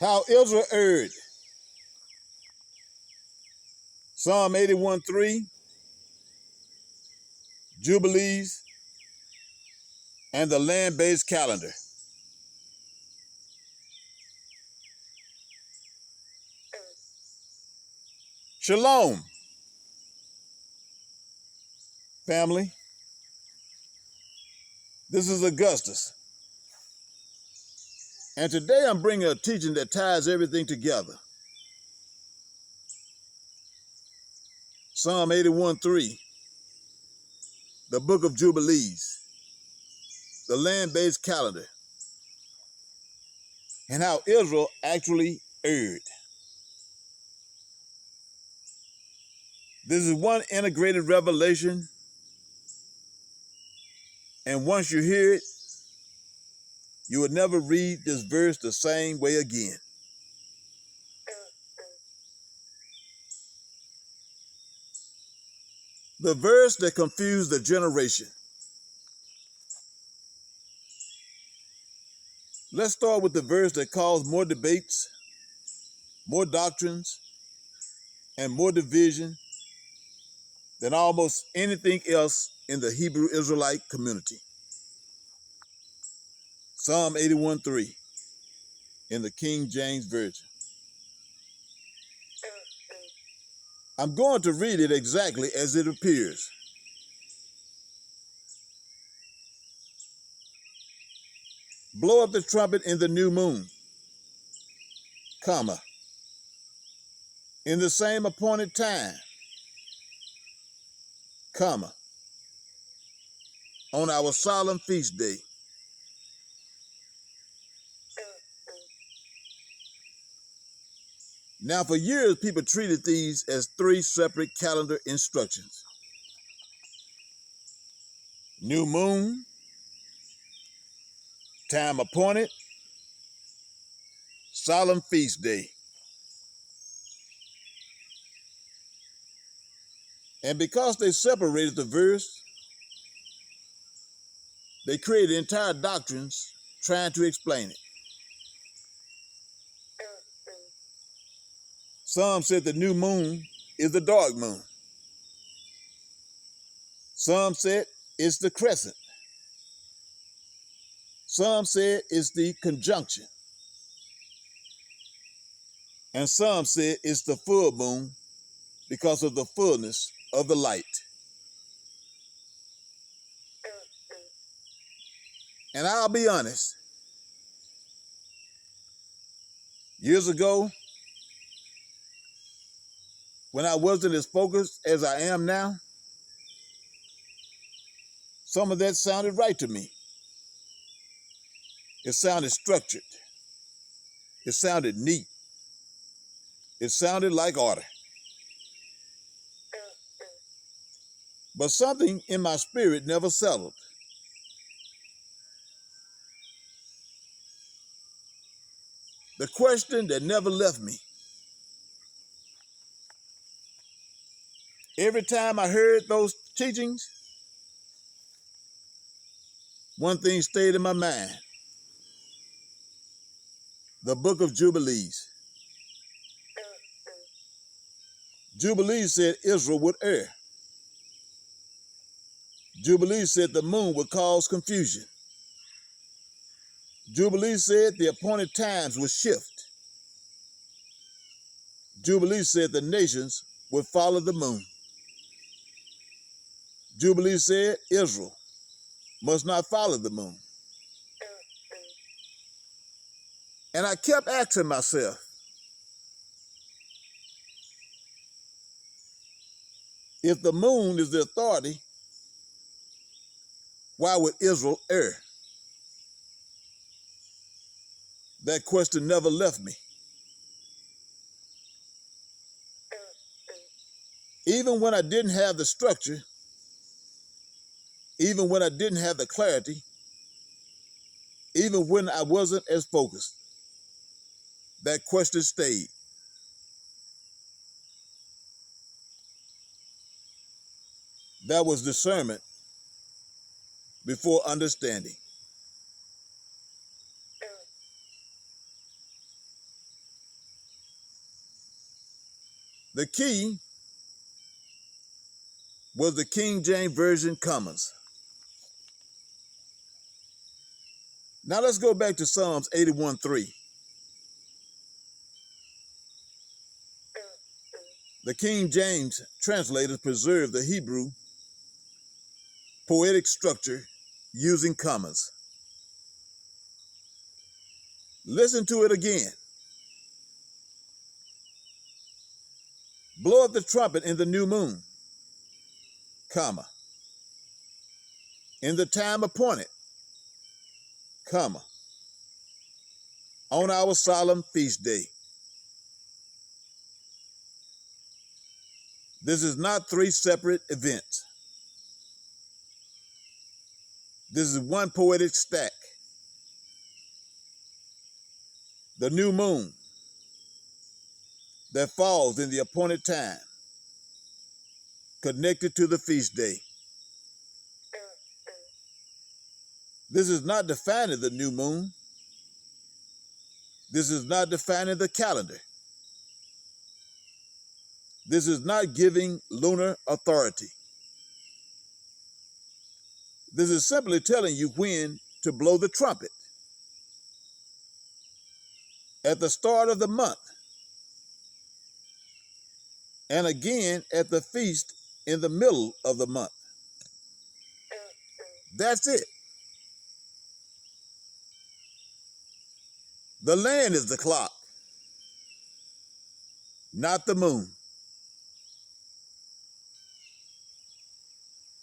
How Israel erred. Psalm 81:3, Jubilees, and the land-based calendar. Shalom, family. This is Augustus. And today I'm bringing a teaching that ties everything together. Psalm 81:3, the Book of Jubilees, the land-based calendar, and how Israel actually erred. This is one integrated revelation, and once you hear it, you would never read this verse the same way again. The verse that confused the generation. Let's start with the verse that caused more debates, more doctrines, and more division than almost anything else in the Hebrew Israelite community. Psalm 81:3 in the King James Version. I'm going to read it exactly as it appears. Blow up the trumpet in the new moon, comma, in the same appointed time, comma, on our solemn feast day. Now, for years, people treated these as three separate calendar instructions. New moon, time appointed, solemn feast day. And because they separated the verse, they created entire doctrines trying to explain it. Some said the new moon is the dark moon. Some said it's the crescent. Some said it's the conjunction. And some said it's the full moon because of the fullness of the light. And I'll be honest, years ago, when I wasn't as focused as I am now, some of that sounded right to me. It sounded structured. It sounded neat. It sounded like order. But something in my spirit never settled. The question that never left me. Every time I heard those teachings, one thing stayed in my mind. The Book of Jubilees. Jubilees said Israel would err. Jubilees said the moon would cause confusion. Jubilees said the appointed times would shift. Jubilees said the nations would follow the moon. Jubilees said Israel must not follow the moon. And I kept asking myself, if the moon is the authority, why would Israel err? That question never left me. Even when I didn't have the structure, even when I didn't have the clarity, even when I wasn't as focused, that question stayed. That was discernment before understanding. The key was the King James Version commas. Now let's go back to Psalms 81:3. The King James translators preserved the Hebrew poetic structure using commas. Listen to it again. Blow up the trumpet in the new moon, comma, in the time appointed, comma, on our solemn feast day. This is not three separate events. This is one poetic stack. The new moon that falls in the appointed time, connected to the feast day. This is not defining the new moon. This is not defining the calendar. This is not giving lunar authority. This is simply telling you when to blow the trumpet. At the start of the month, and again at the feast in the middle of the month. That's it. The land is the clock, not the moon.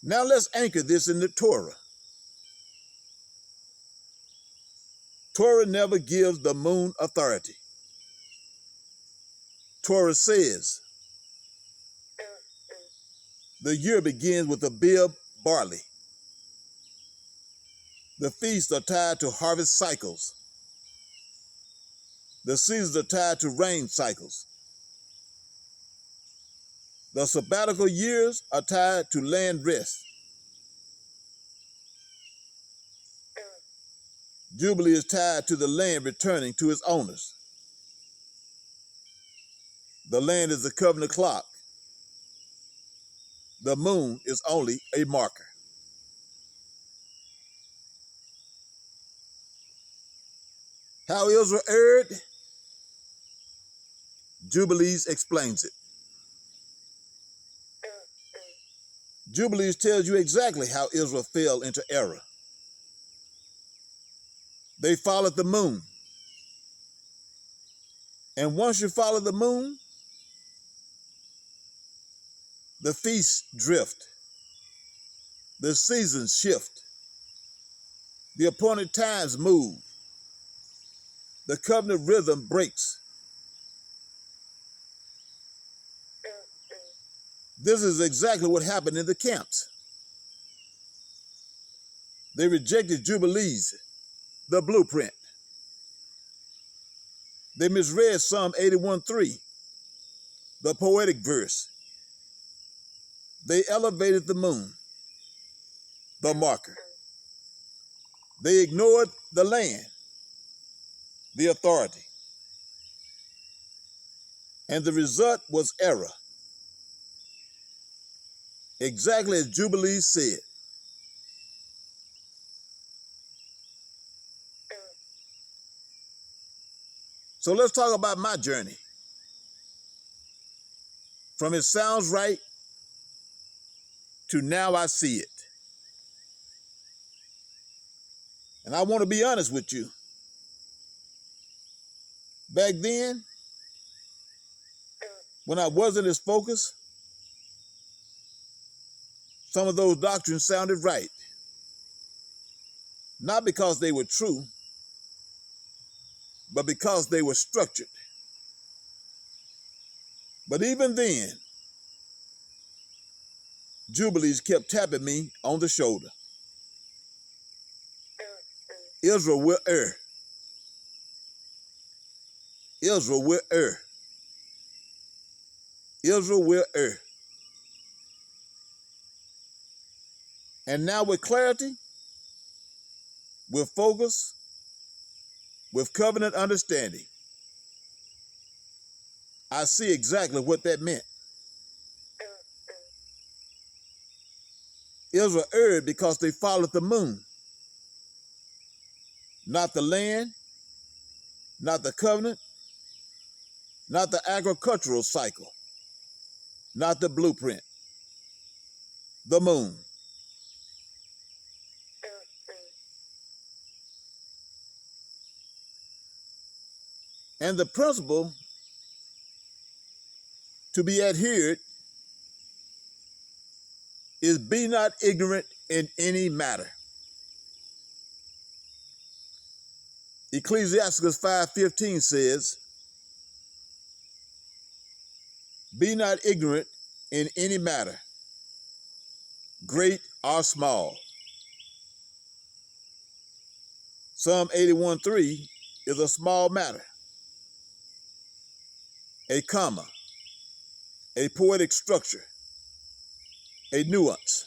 Now let's anchor this in the Torah. Torah never gives the moon authority. Torah says the year begins with Abib barley. The feasts are tied to harvest cycles. The seasons are tied to rain cycles. The sabbatical years are tied to land rest. Jubilee is tied to the land returning to its owners. The land is the covenant clock. The moon is only a marker. How Israel erred? Jubilees explains it. Jubilees tells you exactly how Israel fell into error. They followed the moon. And once you follow the moon, the feasts drift. The seasons shift. The appointed times move. The covenant rhythm breaks. This is exactly what happened in the camps. They rejected Jubilees, the blueprint. They misread Psalm 81:3, the poetic verse. They elevated the moon, the marker. They ignored the land, the authority. And the result was error. Exactly as Jubilees said. So let's talk about my journey. From it sounds right to now I see it. And I want to be honest with you. Back then, when I wasn't as focused, some of those doctrines sounded right. Not because they were true, but because they were structured. But even then, Jubilees kept tapping me on the shoulder. Israel will err. Israel will err. Israel will err. And now with clarity, with focus, with covenant understanding, I see exactly what that meant. Israel erred because they followed the moon, not the land, not the covenant, not the agricultural cycle, not the blueprint, the moon. And the principle to be adhered is be not ignorant in any matter. Ecclesiastes 5:15 says, be not ignorant in any matter, great or small. Psalm 81:3 is a small matter, a comma, a poetic structure, a nuance.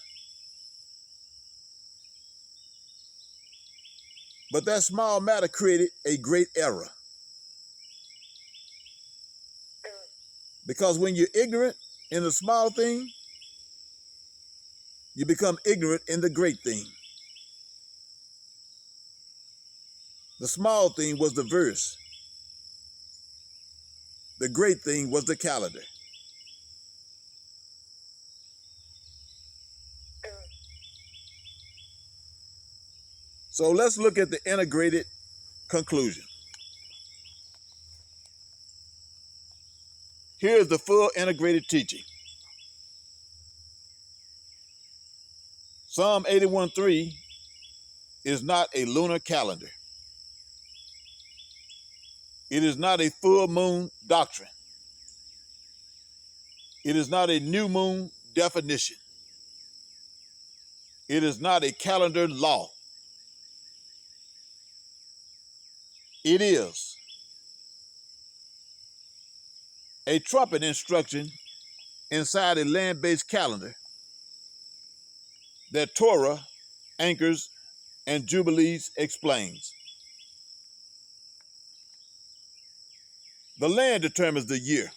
But that small matter created a great error. Because when you're ignorant in the small thing, you become ignorant in the great thing. The small thing was the verse. The great thing was the calendar. So let's look at the integrated conclusion. Here's the full integrated teaching. Psalm 81:3 is not a lunar calendar. It is not a full moon doctrine. It is not a new moon definition. It is not a calendar law. It is a trumpet instruction inside a land-based calendar that Torah anchors and Jubilees explains. The land determines the year.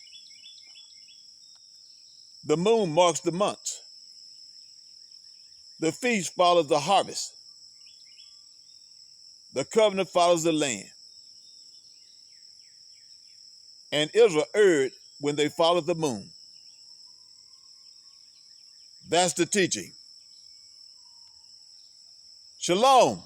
The moon marks the months. The feast follows the harvest. The covenant follows the land. And Israel erred when they followed the moon. That's the teaching. Shalom.